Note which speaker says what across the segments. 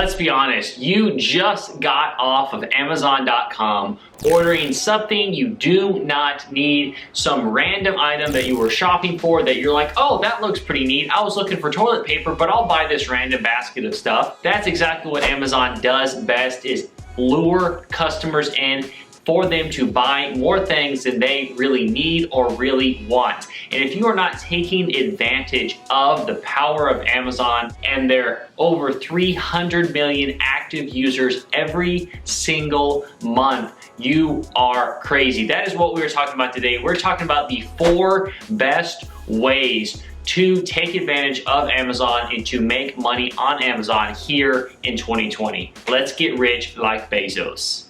Speaker 1: Let's be honest, you just got off of Amazon.com ordering something you do not need, some random item that you were shopping for that you're like, oh, that looks pretty neat. I was looking for toilet paper, but I'll buy this random basket of stuff. That's exactly what Amazon does best, is lure customers in for them to buy more things than they really need or really want. And if you are not taking advantage of the power of Amazon and their over 300 million active users every single month, you are crazy. That is what we were talking about today. We're talking about the 4 best ways to take advantage of Amazon and to make money on Amazon here in 2020. Let's get rich like Bezos.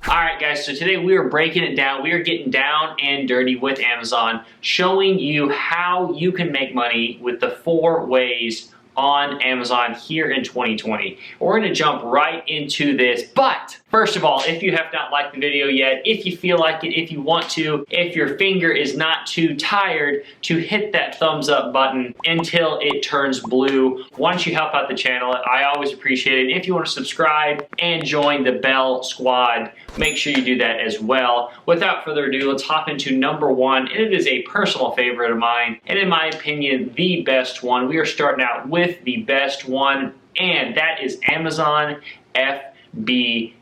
Speaker 1: Alright guys, so today we are breaking it down. We are getting down and dirty with Amazon, showing you how you can make money with the 4 ways on Amazon here in 2020. We're going to jump right into this, but first of all, if you have not liked the video yet, if you feel like it, if you want to, if your finger is not too tired to hit that thumbs up button until it turns blue, why don't you help out the channel? I always appreciate it. If you want to subscribe and join the Bell Squad, make sure you do that as well. Without further ado, let's hop into number 1, and it is a personal favorite of mine, and in my opinion, the best one. We are starting out with the best one, and that is Amazon FBA.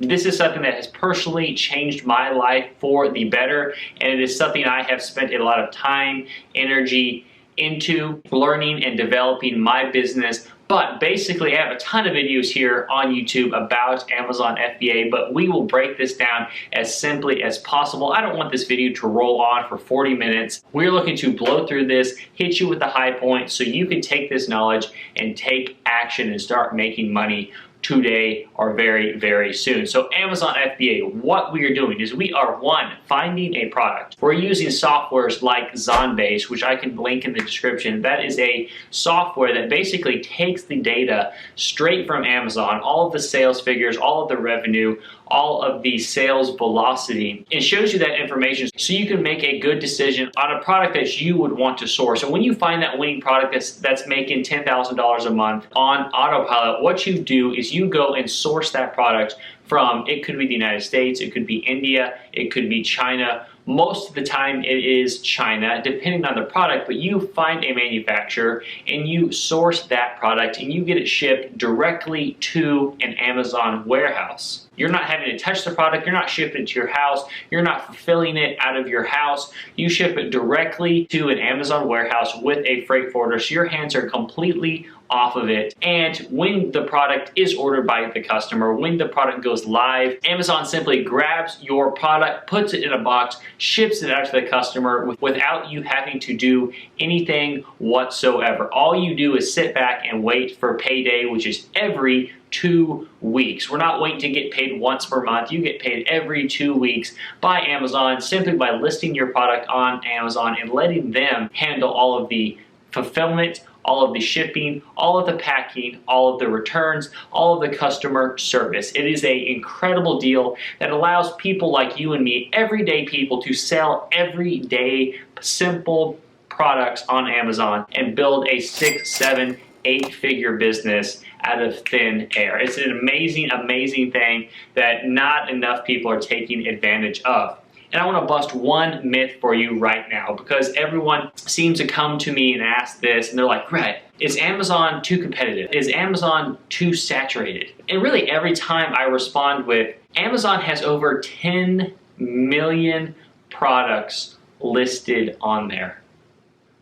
Speaker 1: This is something that has personally changed my life for the better, and it is something I have spent a lot of time, energy into learning and developing my business. But basically, I have a ton of videos here on YouTube about Amazon FBA, but we will break this down as simply as possible. I don't want this video to roll on for 40 minutes. We're looking to blow through this, hit you with the high points so you can take this knowledge and take action and start making money today or very, very soon. So Amazon FBA, what we are doing is we are, 1, finding a product. We're using softwares like Zonbase, which I can link in the description. That is a software that basically takes the data straight from Amazon, all of the sales figures, all of the revenue, all of the sales velocity. It shows you that information so you can make a good decision on a product that you would want to source. And when you find that winning product that's making $10,000 a month on autopilot, what you do is you go and source that product from, it could be the United States, it could be India, it could be China. Most of the time it is China, depending on the product, but you find a manufacturer and you source that product and you get it shipped directly to an Amazon warehouse. You're not having to touch the product, you're not shipping it to your house, you're not fulfilling it out of your house. You ship it directly to an Amazon warehouse with a freight forwarder, so your hands are completely off of it. And when the product is ordered by the customer, when the product goes live, Amazon simply grabs your product, puts it in a box, ships it out to the customer without you having to do anything whatsoever. All you do is sit back and wait for payday, which is every 2 weeks. We're not waiting to get paid once per month. You get paid every 2 weeks by Amazon simply by listing your product on Amazon and letting them handle all of the fulfillment, all of the shipping, all of the packing, all of the returns, all of the customer service. It is an incredible deal that allows people like you and me, everyday people, to sell everyday simple products on Amazon and build a 6, 7, 8-figure business out of thin air. It's an amazing, amazing thing that not enough people are taking advantage of. And I want to bust one myth for you right now, because everyone seems to come to me and ask this, and they're like, Rhett, is Amazon too competitive? Is Amazon too saturated? And really every time I respond with, Amazon has over 10 million products listed on there,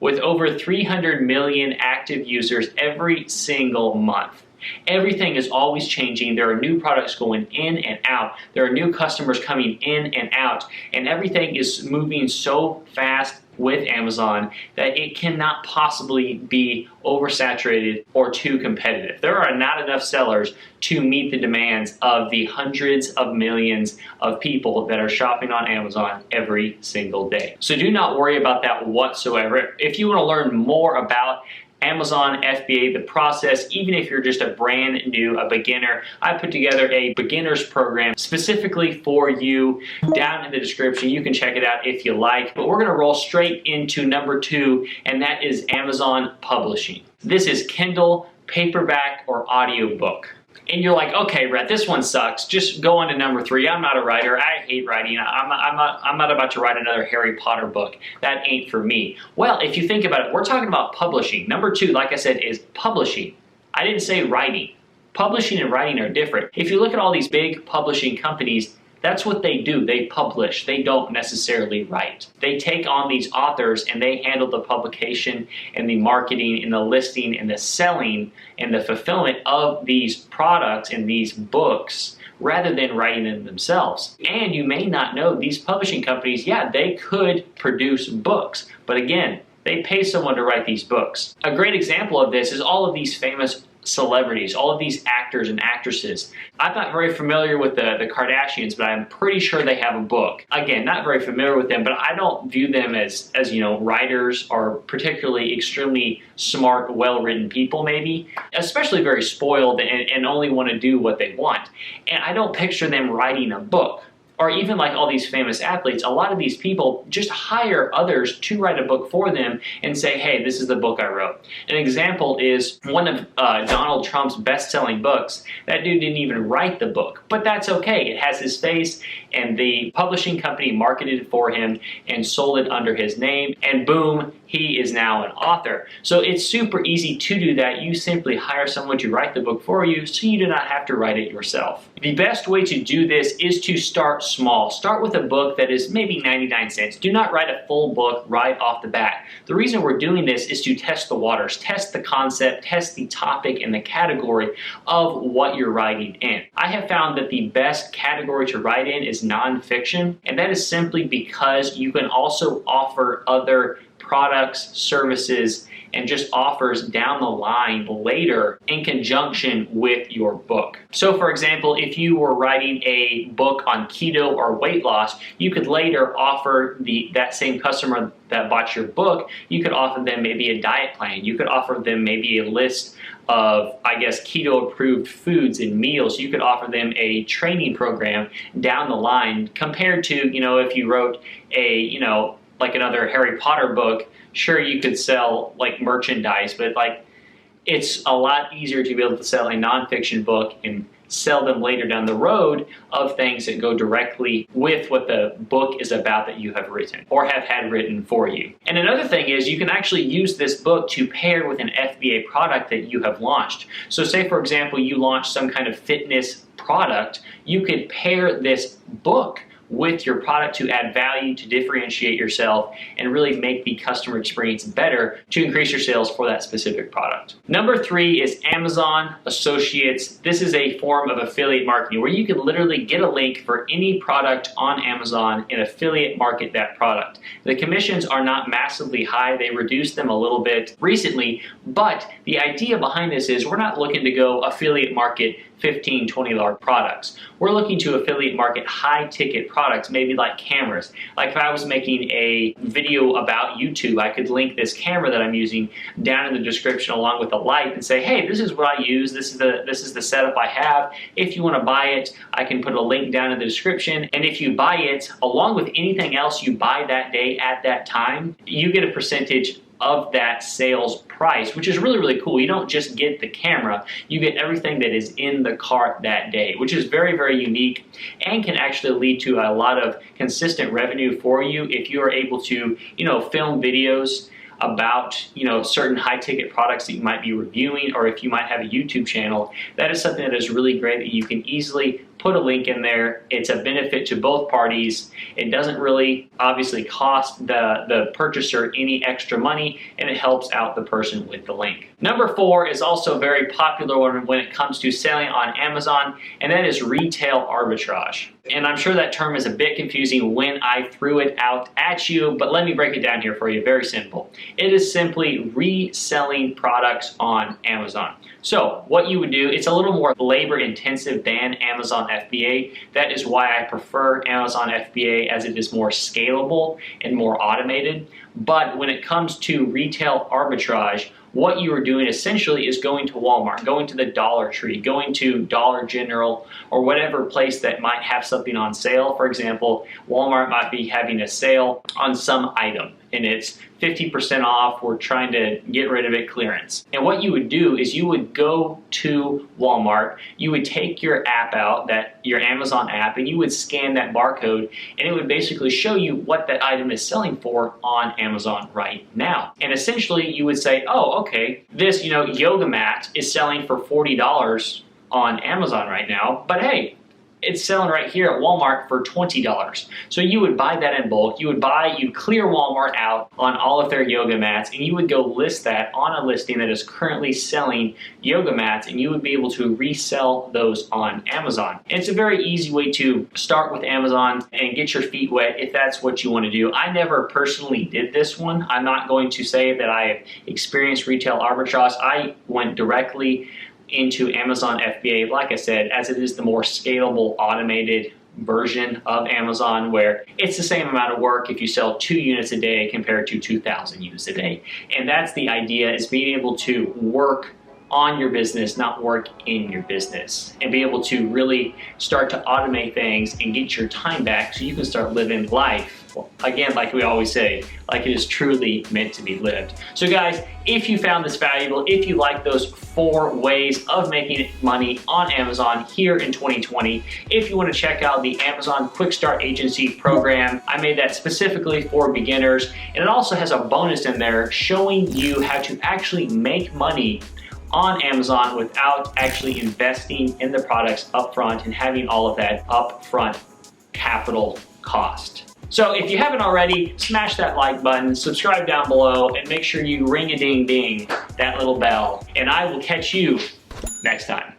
Speaker 1: with over 300 million active users every single month. Everything is always changing. There are new products going in and out. There are new customers coming in and out. And everything is moving so fast with Amazon that it cannot possibly be oversaturated or too competitive. There are not enough sellers to meet the demands of the hundreds of millions of people that are shopping on Amazon every single day. So do not worry about that whatsoever. If you want to learn more about Amazon FBA, the process, even if you're just a brand new, a beginner, I put together a beginner's program specifically for you down in the description. You can check it out if you like, but we're gonna roll straight into number 2, and that is Amazon publishing. This is Kindle, paperback, or audiobook. And you're like, okay, Rhett, this one sucks. Just go on to number 3. I'm not a writer. I hate writing. I'm not about to write another Harry Potter book. That ain't for me. Well, if you think about it, we're talking about publishing. Number 2, like I said, is publishing. I didn't say writing. Publishing and writing are different. If you look at all these big publishing companies, that's what they do. They publish. They don't necessarily write. They take on these authors and they handle the publication and the marketing and the listing and the selling and the fulfillment of these products and these books rather than writing them themselves. And you may not know, these publishing companies, yeah, they could produce books, but again, they pay someone to write these books. A great example of this is all of these famous celebrities, all of these actors and actresses. I'm not very familiar with the Kardashians, but I'm pretty sure they have a book. Again, not very familiar with them, but I don't view them as writers or particularly extremely smart, well-written people maybe, especially very spoiled and only want to do what they want. And I don't picture them writing a book. Or even like all these famous athletes, a lot of these people just hire others to write a book for them and say, hey, this is the book I wrote. An example is one of Donald Trump's best-selling books. That dude didn't even write the book, but that's okay. It has his face, and the publishing company marketed it for him and sold it under his name, and boom, he is now an author. So it's super easy to do that. You simply hire someone to write the book for you so you do not have to write it yourself. The best way to do this is to start small. Start with a book that is maybe 99 cents. Do not write a full book right off the bat. The reason we're doing this is to test the waters, test the concept, test the topic and the category of what you're writing in. I have found that the best category to write in is nonfiction, and that is simply because you can also offer other products, services, and just offers down the line later in conjunction with your book. So for example, if you were writing a book on keto or weight loss, you could later offer that same customer that bought your book, you could offer them maybe a diet plan. You could offer them maybe a list of, I guess, keto approved foods and meals. You could offer them a training program down the line compared to, if you wrote a, like another Harry Potter book. Sure, you could sell like merchandise, but like it's a lot easier to be able to sell a nonfiction book and sell them later down the road of things that go directly with what the book is about that you have written or have had written for you. And another thing is you can actually use this book to pair with an FBA product that you have launched. So say for example, you launch some kind of fitness product, you could pair this book with your product to add value, to differentiate yourself, and really make the customer experience better to increase your sales for that specific product. Number 3 is Amazon Associates. This is a form of affiliate marketing where you can literally get a link for any product on Amazon and affiliate market that product. The commissions are not massively high. They reduced them a little bit recently, but the idea behind this is we're not looking to go affiliate market $15, $20 products. We're looking to affiliate market high ticket products, maybe like cameras. Like if I was making a video about YouTube, I could link this camera that I'm using down in the description along with a light and say, hey, this is what I use, this is the setup I have. If you want to buy it, I can put a link down in the description. And if you buy it, along with anything else you buy that day at that time, you get a percentage of that sales price, which is really, really cool. You don't just get the camera, you get everything that is in the cart that day, which is very, very unique and can actually lead to a lot of consistent revenue for you if you are able to, film videos about, certain high ticket products that you might be reviewing, or if you might have a YouTube channel. That is something that is really great that you can easily put a link in there. It's a benefit to both parties. It doesn't really obviously cost the purchaser any extra money, and it helps out the person with the link. Number 4 is also a very popular one when it comes to selling on Amazon, and that is retail arbitrage. And I'm sure that term is a bit confusing when I threw it out at you, but let me break it down here for you. Very simple. It is simply reselling products on Amazon. So what you would do, it's a little more labor intensive than Amazon Amazon FBA. That is why I prefer Amazon FBA, as it is more scalable and more automated. But when it comes to retail arbitrage, what you are doing essentially is going to Walmart, going to the Dollar Tree, going to Dollar General, or whatever place that might have something on sale. For example, Walmart might be having a sale on some item and it's 50% off. We're trying to get rid of it, clearance. And what you would do is you would go to Walmart, you would take your app out, your Amazon app, and you would scan that barcode, and it would basically show you what that item is selling for on Amazon right now. And essentially you would say, oh, okay, this yoga mat is selling for $40 on Amazon right now, but hey, it's selling right here at Walmart for $20. So you would buy that in bulk. You'd clear Walmart out on all of their yoga mats, and you would go list that on a listing that is currently selling yoga mats, and you would be able to resell those on Amazon. And it's a very easy way to start with Amazon and get your feet wet if that's what you want to do. I never personally did this one. I'm not going to say that I have experienced retail arbitrage. I went directly into Amazon FBA, like I said, as it is the more scalable, automated version of Amazon, where it's the same amount of work if you sell 2 units a day compared to 2,000 units a day. And that's the idea, is being able to work on your business, not work in your business, and be able to really start to automate things and get your time back so you can start living life, again, like we always say, like it is truly meant to be lived. So guys, if you found this valuable, if you like those 4 ways of making money on Amazon here in 2020, if you want to check out the Amazon Quick Start Agency program, I made that specifically for beginners, and it also has a bonus in there showing you how to actually make money on Amazon without actually investing in the products upfront and having all of that upfront capital cost. So if you haven't already, smash that like button, subscribe down below, and make sure you ring-a-ding-ding that little bell. And I will catch you next time.